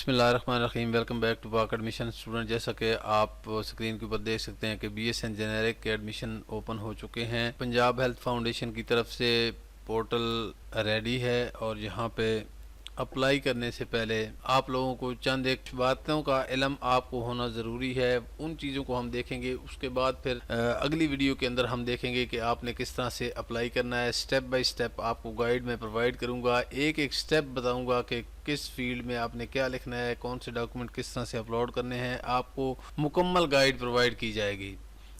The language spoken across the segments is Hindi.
बिस्मिल्लाहिर्रहमानिर्रहीम। वेलकम बैक टू पाक एडमिशन स्टूडेंट। जैसा कि आप स्क्रीन के ऊपर देख सकते हैं कि बीएसएन जेनेरिक के एडमिशन ओपन हो चुके हैं। पंजाब हेल्थ फाउंडेशन की तरफ से पोर्टल रेडी है और यहाँ पे अप्लाई करने से पहले आप लोगों को चंद एक बातों का इल्म आपको होना ज़रूरी है। उन चीज़ों को हम देखेंगे, उसके बाद फिर अगली वीडियो के अंदर हम देखेंगे कि आपने किस तरह से अप्लाई करना है। स्टेप बाय स्टेप आपको गाइड में प्रोवाइड करूंगा, एक एक स्टेप बताऊंगा कि किस फील्ड में आपने क्या लिखना है, कौन से डॉक्यूमेंट किस तरह से अपलोड करने हैं। आपको मुकम्मल गाइड प्रोवाइड की जाएगी।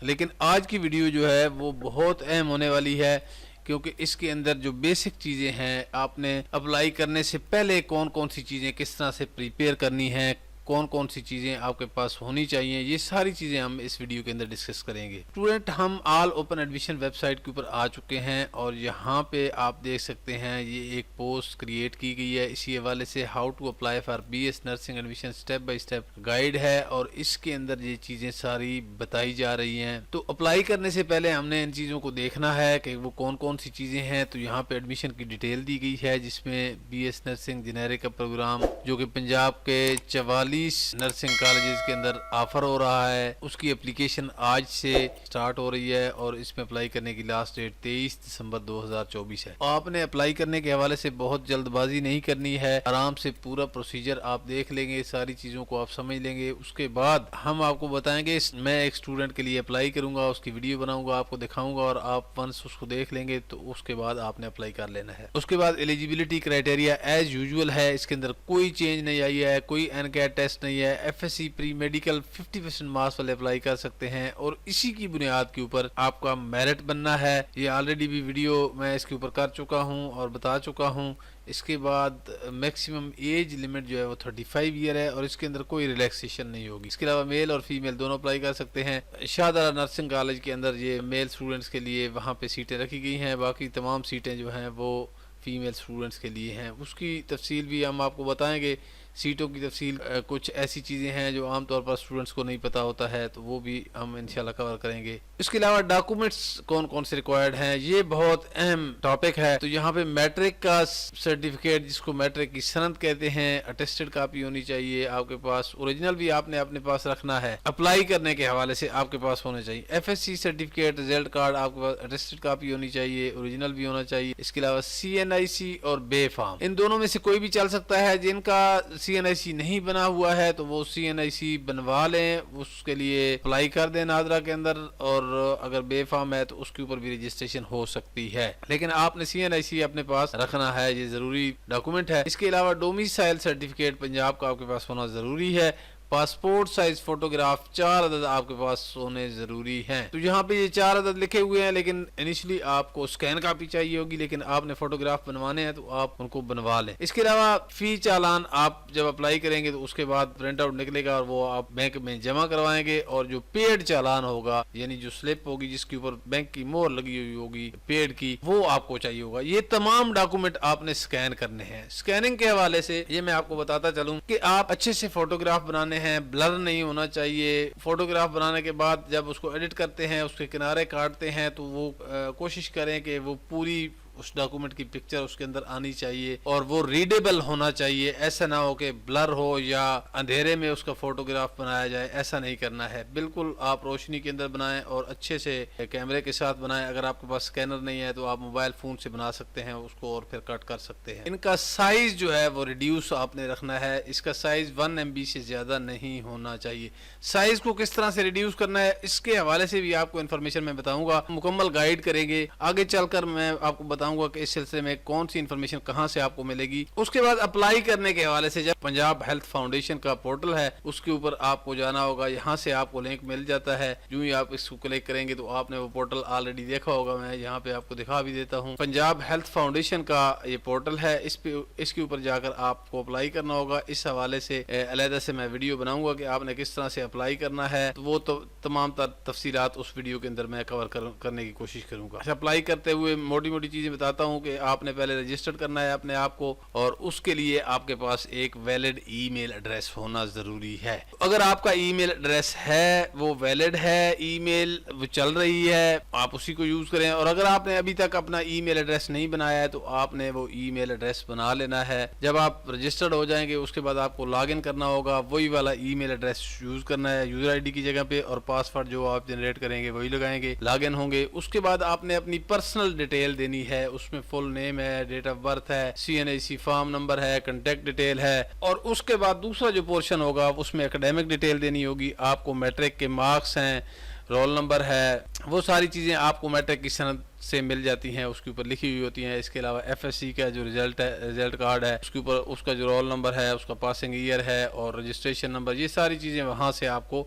लेकिन आज की वीडियो जो है वो बहुत अहम होने वाली है, क्योंकि इसके अंदर जो बेसिक चीज़ें हैं, आपने अप्लाई करने से पहले कौन कौन सी चीज़ें किस तरह से प्रिपेयर करनी है, कौन कौन सी चीज़ें आपके पास होनी चाहिए, ये सारी चीज़ें हम इस वीडियो के अंदर डिस्कस करेंगे। स्टूडेंट, हम ऑल ओपन एडमिशन वेबसाइट के ऊपर आ चुके हैं और यहाँ पे आप देख सकते हैं ये एक पोस्ट क्रिएट की गई है। इसी हवाले से how to apply for BS nursing admission step by step guide है और इसके अंदर ये चीज़ें सारी बताई जा रही हैं। तो अप्लाई करने से पहले हमने इन चीज़ों को देखना है कि वो कौन कौन सी चीज़ें हैं। तो यहाँ पे एडमिशन की डिटेल दी गई है, जिसमें बीएस नर्सिंग जेनेरिक का प्रोग्राम जो कि पंजाब के 44 नर्सिंग कॉलेजेस के अंदर ऑफर हो रहा है, उसकी एप्लीकेशन आज से स्टार्ट हो रही है और इसमें अप्लाई करने की लास्ट डेट 23 दिसंबर 2024 है। आपने अप्लाई करने के हवाले से बहुत जल्दबाजी नहीं करनी है, आराम से पूरा प्रोसीजर आप देख लेंगे, सारी चीज़ों को आप समझ लेंगे। उसके बाद हम आपको बताएंगे, मैं एक स्टूडेंट के लिए अप्लाई करूंगा, उसकी वीडियो बनाऊंगा, आपको दिखाऊंगा और आप वंस उसको देख लेंगे तो उसके बाद आपने अप्लाई कर लेना है। उसके बाद एलिजिबिलिटी क्राइटेरिया एज यूजुअल है, इसके अंदर कोई चेंज नहीं आई है, कोई एनकैट टेस्ट नहीं है। एफएससी प्री मेडिकल 50% मार्क्स वाले अप्लाई कर सकते हैं और इसी की बुनियाद के ऊपर आपका मेरिट बनना है। ये ऑलरेडी भी वीडियो मैं इसके ऊपर कर चुका हूं और बता चुका हूं। इसके बाद मैक्सिमम एज लिमिट जो है वो 35 ईयर है और इसके अंदर कोई रिलैक्सेशन नहीं होगी। इसके अलावा मेल और फीमेल दोनों अप्लाई कर सकते हैं। शाहदरा नर्सिंग कॉलेज के अंदर ये मेल स्टूडेंट्स के लिए वहाँ पे सीटें रखी गई हैं, बाकी तमाम सीटें जो हैं वो फीमेल स्टूडेंट्स के लिए हैं। उसकी तफसील भी हम आपको बताएंगे। सीटों की तफसील कुछ ऐसी चीज़ें हैं जो आमतौर पर स्टूडेंट्स को नहीं पता होता है, तो वो भी हम इंशाल्लाह कवर करेंगे। इसके अलावा डॉक्यूमेंट्स कौन कौन से रिक्वायर्ड हैं, ये बहुत अहम टॉपिक है। तो यहाँ पे मैट्रिक का सर्टिफिकेट, जिसको मैट्रिक की सनद कहते हैं, अटेस्टेड कापी होनी चाहिए आपके पास। ओरिजिनल भी आपने अपने पास रखना है, अप्लाई करने के हवाले से आपके पास होने चाहिए। एफएससी सर्टिफिकेट, रिजल्ट कार्ड आपके पास अटेस्टेड कापी होनी चाहिए, ओरिजिनल भी होना चाहिए। इसके अलावा सीएनआईसी और बे फॉर्म, इन दोनों में से कोई भी चल सकता है। जिनका सीएनआईसी नहीं बना हुआ है तो वो सीएनआईसी बनवा लें, उसके लिए अप्लाई कर दें नादरा के अंदर। और अगर बे फॉर्म है तो उसके ऊपर भी रजिस्ट्रेशन हो सकती है, लेकिन आपने सीएनआईसी अपने पास रखना है, ये जरूरी डॉक्यूमेंट है। इसके अलावा डोमिसाइल सर्टिफिकेट पंजाब का आपके पास होना जरूरी है। पासपोर्ट साइज फोटोग्राफ 4 अदद आपके पास होने जरूरी हैं। तो यहाँ पे ये 4 अदद लिखे हुए हैं, लेकिन इनिशियली आपको स्कैन कापी चाहिए होगी, लेकिन आपने फोटोग्राफ बनवाने हैं तो आप उनको बनवा लें। इसके अलावा फी चालान आप जब अप्लाई करेंगे तो उसके बाद प्रिंट आउट निकलेगा और वो आप बैंक में जमा करवाएंगे, और जो पेड चालान होगा, यानी जो स्लिप होगी जिसके ऊपर बैंक की मोहर लगी हुई होगी पेड की, वो आपको चाहिए होगा। ये तमाम डॉक्यूमेंट आपने स्कैन करने हैं। स्कैनिंग के हवाले से ये मैं आपको बताता चलूँ कि आप अच्छे से फोटोग्राफ बनाने हैं, ब्लर नहीं होना चाहिए। फोटोग्राफ बनाने के बाद जब उसको एडिट करते हैं, उसके किनारे काटते हैं, तो वो कोशिश करें कि वो पूरी उस डॉक्यूमेंट की पिक्चर उसके अंदर आनी चाहिए और वो रीडेबल होना चाहिए। ऐसा ना हो कि ब्लर हो या अंधेरे में उसका फोटोग्राफ बनाया जाए, ऐसा नहीं करना है। बिल्कुल आप रोशनी के अंदर बनाएं और अच्छे से कैमरे के साथ बनाएं। अगर आपके पास स्कैनर नहीं है तो आप मोबाइल फोन से बना सकते हैं उसको और फिर कट कर सकते हैं। इनका साइज जो है वो रिड्यूस आपने रखना है, इसका साइज 1 MB से ज्यादा नहीं होना चाहिए। साइज को किस तरह से रिड्यूस करना है इसके हवाले से भी आपको इन्फॉर्मेशन मैं बताऊंगा, मुकम्मल गाइड करेंगे। आगे चलकर मैं आपको बताऊंगा कि इस सिलसिले में कौन सी इन्फॉर्मेशन कहां से आपको मिलेगी। उसके बाद अप्लाई करने के हवाले से, जब पंजाब हेल्थ फाउंडेशन का पोर्टल है उसके ऊपर आपको जाना होगा। यहाँ से आपको लिंक मिल जाता है, जो ही आप इसको क्लिक करेंगे तो आपने वो पोर्टल ऑलरेडी देखा होगा, मैं यहाँ पे आपको दिखा भी देता हूँ। पंजाब हेल्थ फाउंडेशन का ये पोर्टल है, इसके ऊपर जाकर आपको अप्लाई करना होगा। इस हवाले से अलहदा से मैं वीडियो बनाऊंगा कि आपने किस तरह से अप्लाई करना है, तो वो तो तमाम तफसीलात उस वीडियो के अंदर मैं कवर करने की कोशिश करूंगा। अप्लाई करते हुए मोटी मोटी चीजें बताता हूं कि आपने पहले रजिस्टर्ड करना है अपने आप को, और उसके लिए आपके पास एक वैलिड ईमेल एड्रेस होना ज़रूरी है। अगर आपका ईमेल एड्रेस है, वो वैलिड है, ईमेल वो चल रही है, आप उसी को यूज़ करें। और अगर आपने अभी तक अपना ईमेल एड्रेस नहीं बनाया है तो आपने वो ईमेल एड्रेस बना लेना है। जब आप रजिस्टर्ड हो जाएंगे उसके बाद आपको लॉगिन करना होगा, वही वाला ईमेल एड्रेस यूज़ करना है यूज़र आईडी की जगह पे, और पासवर्ड जो आप जनरेट करेंगे वही लगाएंगे, लॉगिन होंगे। उसके बाद आपने अपनी पर्सनल डिटेल देनी है, उसमें फुल नेम है, डेट ऑफ बर्थ है, CNAC फॉर्म नंबर है, कॉन्टैक्ट डिटेल है, और उसके बाद दूसरा जो पोर्शन होगा उसमें एकेडमिक डिटेल देनी होगी। आपको मैट्रिक के मार्क्स हैं, रोल नंबर है, वो सारी चीज़ें आपको मैट्रिक की सनद से मिल जाती हैं, उसके ऊपर लिखी हुई होती हैं। इसके अलावा FSC का जो रिजल्ट है, रिजल्ट कार्ड है, उसके ऊपर उसका जो रोल नंबर है, उसका पासिंग ईयर है और रजिस्ट्रेशन नंबर, ये सारी चीज़ें वहाँ से आपको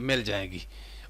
मिल जाएंगी।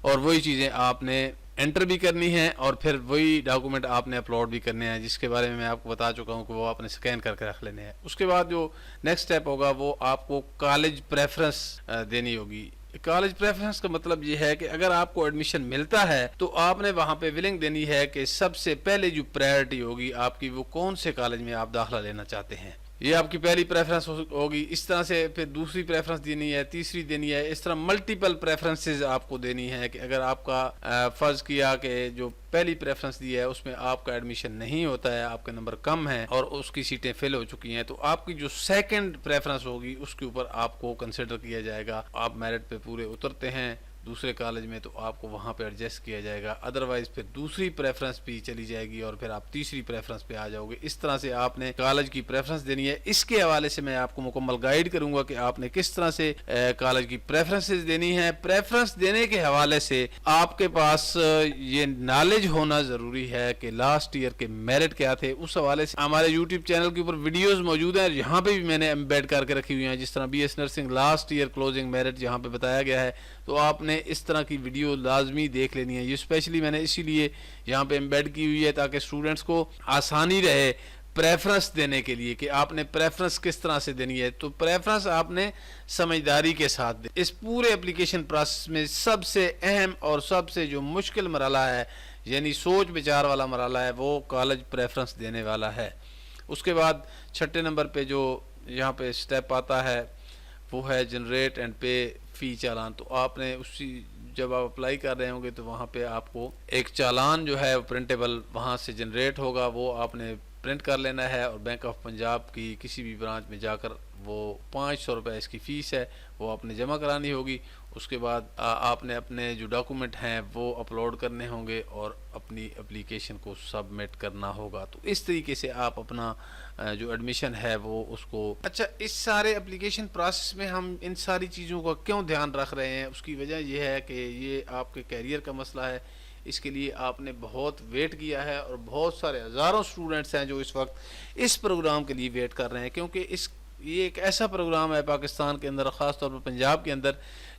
और वही चीज़ें आपने एंटर भी करनी है और फिर वही डॉक्यूमेंट आपने अपलोड भी करने हैं, जिसके बारे में मैं आपको बता चुका हूँ कि वो आपने स्कैन करके रख लेने हैं। उसके बाद जो नेक्स्ट स्टेप होगा वो आपको कॉलेज प्रेफरेंस देनी होगी। कॉलेज प्रेफरेंस का मतलब ये है कि अगर आपको एडमिशन मिलता है तो आपने वहाँ पे विलिंग देनी है कि सबसे पहले जो प्रायोरिटी होगी आपकी, वो कौन से कॉलेज में आप दाखिला लेना चाहते हैं, ये आपकी पहली प्रेफरेंस होगी। इस तरह से फिर दूसरी प्रेफरेंस देनी है, तीसरी देनी है, इस तरह मल्टीपल प्रेफरेंसेस आपको देनी है कि अगर आपका फर्ज किया कि जो पहली प्रेफरेंस दी है उसमें आपका एडमिशन नहीं होता है, आपके नंबर कम है और उसकी सीटें फिल हो चुकी हैं, तो आपकी जो सेकंड प्रेफरेंस होगी उसके ऊपर आपको कंसिडर किया जाएगा। आप मेरिट पे पूरे उतरते हैं दूसरे कॉलेज में तो आपको वहाँ पे एडजस्ट किया जाएगा, अदरवाइज फिर दूसरी प्रेफरेंस भी चली जाएगी और फिर आप तीसरी प्रेफरेंस पे आ जाओगे। इस तरह से आपने कॉलेज की प्रेफरेंस देनी है। इसके हवाले से मैं आपको मुकम्मल गाइड करूंगा कि आपने किस तरह से कॉलेज की प्रेफरेंसेस देनी है। प्रेफरेंस देने के हवाले से आपके पास ये नॉलेज होना जरूरी है कि लास्ट ईयर के मेरिट क्या थे। उस हवाले से हमारे यूट्यूब चैनल के ऊपर वीडियोज मौजूद है, यहाँ पे भी मैंने एम्बेड करके रखी हुई है, जिस तरह BS nursing last year closing merit यहाँ पे बताया गया है, तो आपने इस तरह की वीडियो लाजमी देख लेनी है। ये स्पेशली मैंने इसीलिए यहाँ पे एम्बेड की हुई है ताकि स्टूडेंट्स को आसानी रहे प्रेफरेंस देने के लिए कि आपने प्रेफरेंस किस तरह से देनी है। तो प्रेफरेंस आपने समझदारी के साथ दे। इस पूरे एप्लीकेशन प्रोसेस में सबसे अहम और सबसे जो मुश्किल मरहला है, यानी सोच विचार वाला मरहला है, वो कॉलेज प्रेफरेंस देने वाला है। उसके बाद छठे नंबर पे जो यहाँ पे स्टेप आता है वो है जनरेट एंड पे फ़ी चालान। तो आपने उसी जब आप अप्लाई कर रहे होंगे तो वहाँ पे आपको एक चालान जो है प्रिंटेबल वहाँ से जनरेट होगा, वो आपने प्रिंट कर लेना है और बैंक ऑफ पंजाब की किसी भी ब्रांच में जाकर वो 500 रुपये इसकी फ़ीस है वो आपने जमा करानी होगी। उसके बाद आपने अपने जो डॉक्यूमेंट हैं वो अपलोड करने होंगे और अपनी एप्लीकेशन को सबमिट करना होगा। तो इस तरीके से आप अपना जो एडमिशन है वो उसको। अच्छा, इस सारे एप्लीकेशन प्रोसेस में हम इन सारी चीज़ों का क्यों ध्यान रख रहे हैं, उसकी वजह यह है कि ये आपके कैरियर का मसला है। इसके लिए आपने बहुत वेट किया है और बहुत सारे हज़ारों स्टूडेंट्स हैं जो इस वक्त इस प्रोग्राम के लिए वेट कर रहे हैं, क्योंकि ये एक ऐसा प्रोग्राम है पाकिस्तान के अंदर, ख़ास तौर पर पंजाब के अंदर,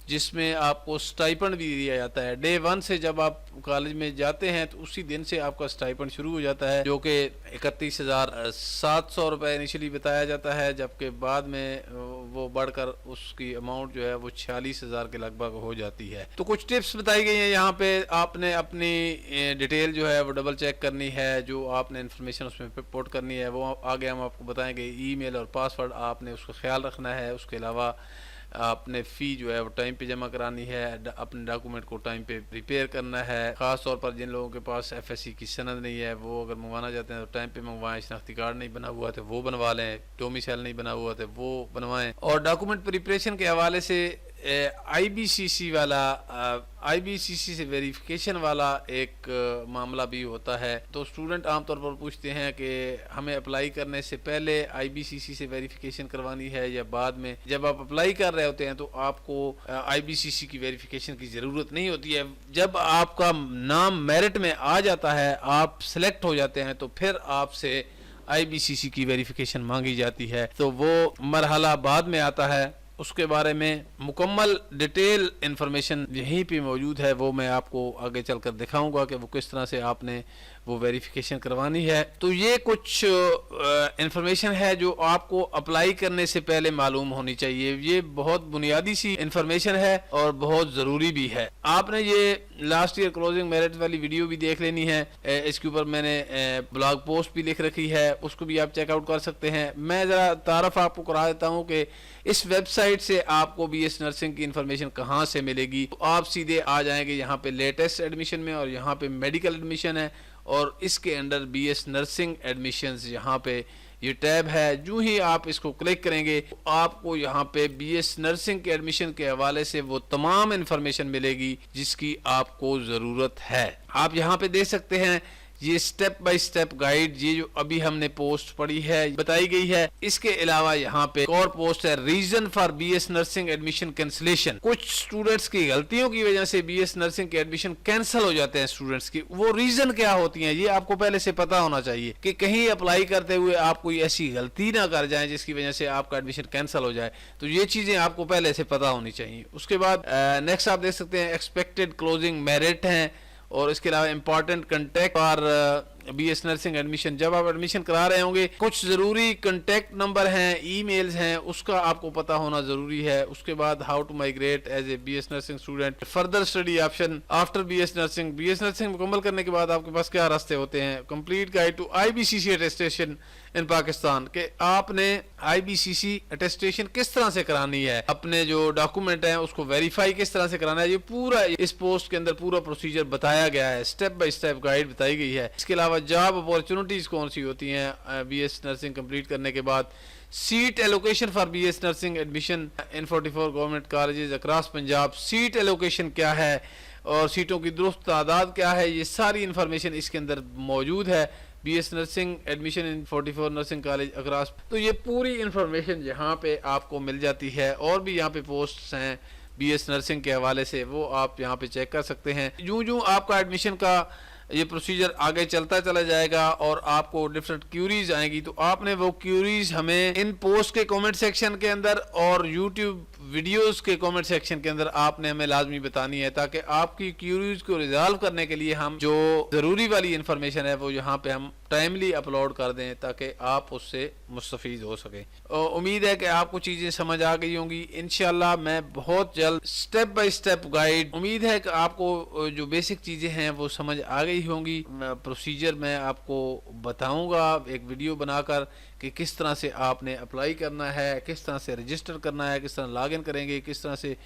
जिसमें आपको स्टाइपेंड भी दिया जाता है। डे 1 से जब आप कॉलेज में जाते हैं तो उसी दिन से आपका स्टाइपेंड शुरू हो जाता है, जो कि 31,700 रुपये इनिशियली बताया जाता है, जबकि बाद में वो बढ़कर उसकी अमाउंट जो है वो 46,000 के लगभग हो जाती है। तो कुछ टिप्स बताई गई हैं यहाँ पे। आपने अपनी डिटेल जो है वो डबल चेक करनी है, जो आपने इन्फॉर्मेशन उसमें पुट करनी है वो आगे हम आपको बताएंगे। ईमेल और पासवर्ड आपने उसका ख्याल रखना है। उसके अलावा आपने फ़ी जो है वो टाइम पे जमा करानी है, अपने डॉक्यूमेंट को टाइम पे प्रिपेयर करना है। ख़ास तौर पर जिन लोगों के पास FSC की सनद नहीं है वो अगर मंगवाना चाहते हैं तो टाइम पे मंगवाएं। शनाख्ती कार्ड नहीं बना हुआ तो वो बनवा लें, डोमिसाइल नहीं बना हुआ तो वो बनवाएं। और डॉक्यूमेंट प्रिपरेशन के हवाले से IBCC से वेरिफिकेशन वाला एक मामला भी होता है। तो स्टूडेंट आमतौर पर पूछते हैं कि हमें अप्लाई करने से पहले IBCC से वेरिफिकेशन करवानी है या बाद में। जब आप अप्लाई कर रहे होते हैं तो आपको IBCC की वेरिफिकेशन की ज़रूरत नहीं होती है। जब आपका नाम मेरिट में आ जाता है, आप सेलेक्ट हो जाते हैं, तो फिर आपसे IBCC की वेरिफिकेशन मांगी जाती है। तो वो मरहला बाद में आता है। उसके बारे में मुकम्मल डिटेल इंफॉर्मेशन यहीं पे मौजूद है, वो मैं आपको आगे चलकर दिखाऊंगा कि वो किस तरह से आपने वो वेरिफिकेशन करवानी है। तो ये कुछ इंफॉर्मेशन है जो आपको अप्लाई करने से पहले मालूम होनी चाहिए। ये बहुत बुनियादी सी इंफॉर्मेशन है और बहुत ज़रूरी भी है। आपने ये लास्ट ईयर क्लोजिंग मेरिट वाली वीडियो भी देख लेनी है। इसके ऊपर मैंने ब्लॉग पोस्ट भी लिख रखी है, उसको भी आप चेकआउट कर सकते हैं। मैं ज़रा तारफ़ आपको करा देता हूँ कि इस वेबसाइट से आपको बीएस नर्सिंग की इंफॉर्मेशन कहाँ से मिलेगी। तो आप सीधे आ जाएंगे यहाँ पे लेटेस्ट एडमिशन में और यहाँ पे मेडिकल एडमिशन है और इसके अंडर बीएस नर्सिंग एडमिशंस यहाँ पे ये टैब है। जो ही आप इसको क्लिक करेंगे आपको यहाँ पे बीएस नर्सिंग के एडमिशन के हवाले से वो तमाम इंफॉर्मेशन मिलेगी जिसकी आपको ज़रूरत है। आप यहाँ पे देख सकते हैं ये स्टेप बाय स्टेप गाइड, ये जो अभी हमने पोस्ट पढ़ी है बताई गई है। इसके अलावा यहाँ पे एक और पोस्ट है, reason for BS nursing admission cancellation. कुछ स्टूडेंट्स की गलतियों की वजह से बीएस नर्सिंग के एडमिशन कैंसिल हो जाते हैं स्टूडेंट्स की। वो रीजन क्या होती हैं ये आपको पहले से पता होना चाहिए कि कहीं अप्लाई करते हुए आप कोई ऐसी गलती ना कर जाए जिसकी वजह से आपका एडमिशन कैंसिल हो जाए। तो ये चीजें आपको पहले से पता होनी चाहिए। उसके बाद नेक्स्ट आप देख सकते हैं एक्सपेक्टेड क्लोजिंग मेरिट हैं और इसके अलावा इंपॉर्टेंट कंटेक्ट और बीएस नर्सिंग एडमिशन। जब आप एडमिशन करा रहे होंगे कुछ ज़रूरी कंटेक्ट नंबर हैं, ईमेल्स हैं, उसका आपको पता होना ज़रूरी है। उसके बाद how to migrate as a BS nursing student, further study option after BS nursing. BS nursing मुकम्मल करने के बाद आपके पास क्या रास्ते होते हैं, complete guide to IBCC attestation in Pakistan, के आपने आईबीसीसी अटेस्टेशन किस तरह से करानी है, अपने जो डॉक्यूमेंट हैं उसको वेरीफाई किस तरह से कराना है, ये पूरा इस पोस्ट के अंदर पूरा प्रोसीजर बताया गया है, स्टेप बाय स्टेप गाइड बताई गई है। इसके अलावा जॉब अपॉर्चुनिटीज कौन सी होती हैं बीएस नर्सिंग कंप्लीट करने के बाद, seat allocation for BS nursing admission in 44 government colleges across Punjab, seat allocation क्या है और सीटों की दुरुस्त तादाद क्या है, ये सारी इंफॉर्मेशन इसके अंदर मौजूद है। BS nursing admission in 44 nursing college across, तो ये पूरी इंफॉर्मेशन यहाँ पे आपको मिल जाती है। और भी यहाँ पे पोस्ट्स हैं बीएस नर्सिंग के हवाले से, वो आप यहाँ पे चेक कर सकते हैं। यूं आपका एडमिशन का ये प्रोसीजर आगे चलता चला जाएगा और आपको डिफरेंट क्यूरीज आएंगी, तो आपने वो क्यूरीज हमें इन पोस्ट के कमेंट सेक्शन के अंदर और यूट्यूब वीडियोस के कमेंट सेक्शन के अंदर आपने हमें लाजमी बतानी है, ताकि आपकी क्यूरीज को रिजॉल्व करने के लिए हम जो ज़रूरी वाली इंफॉर्मेशन है वो यहाँ पे हम टाइमली अपलोड कर दें ताकि आप उससे मुस्तफ़ीद हो सके। उम्मीद है कि आपको चीज़ें समझ आ गई होंगी। इंशाल्लाह मैं बहुत जल्द स्टेप बाय स्टेप गाइड, उम्मीद है कि आपको जो बेसिक चीज़ें हैं वो समझ आ गई होंगी। प्रोसीजर मैं आपको बताऊंगा एक वीडियो बनाकर कि किस तरह से आपने अप्लाई करना है, किस तरह से रजिस्टर करना है, किस तरह लॉगिन करेंगे, किस तरह से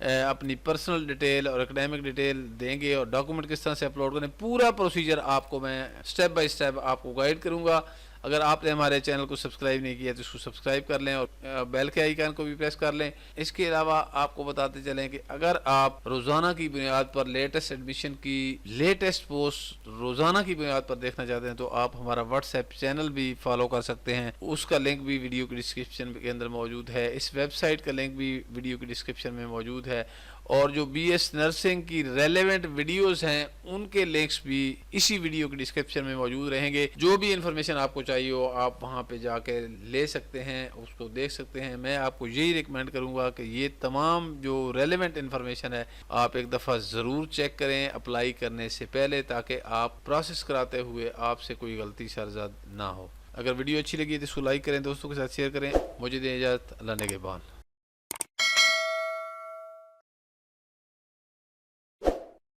अपनी पर्सनल डिटेल और एकेडमिक डिटेल देंगे और डॉक्यूमेंट किस तरह से अपलोड करें। पूरा प्रोसीजर आपको मैं स्टेप बाय स्टेप आपको गाइड करूंगा। अगर आपने हमारे चैनल को सब्सक्राइब नहीं किया तो इसको सब्सक्राइब कर लें और बेल के आइकन को भी प्रेस कर लें। इसके अलावा आपको बताते चलें कि अगर आप रोज़ाना की बुनियाद पर लेटेस्ट एडमिशन की लेटेस्ट पोस्ट रोज़ाना की बुनियाद पर देखना चाहते हैं तो आप हमारा व्हाट्सएप चैनल भी फॉलो कर सकते हैं। उसका लिंक भी वीडियो की डिस्क्रिप्शन के अंदर मौजूद है। इस वेबसाइट का लिंक भी वीडियो की डिस्क्रिप्शन में मौजूद है और जो बीएस नर्सिंग की रेलेवेंट वीडियोस हैं उनके लिंक्स भी इसी वीडियो की डिस्क्रिप्शन में मौजूद रहेंगे। जो भी इंफॉर्मेशन आपको चाहिए हो आप वहां पे जाके ले सकते हैं, उसको देख सकते हैं। मैं आपको यही रिकमेंड करूंगा कि ये तमाम जो रेलेवेंट इंफॉर्मेशन है आप एक दफ़ा ज़रूर चेक करें अप्लाई करने से पहले, ताकि आप प्रोसेस कराते हुए आपसे कोई गलती सरजद ना हो। अगर वीडियो अच्छी लगी तो इसको लाइक करें, दोस्तों के साथ शेयर करें। मुझे दें इजाज़त, अल्लाह ने के बाद।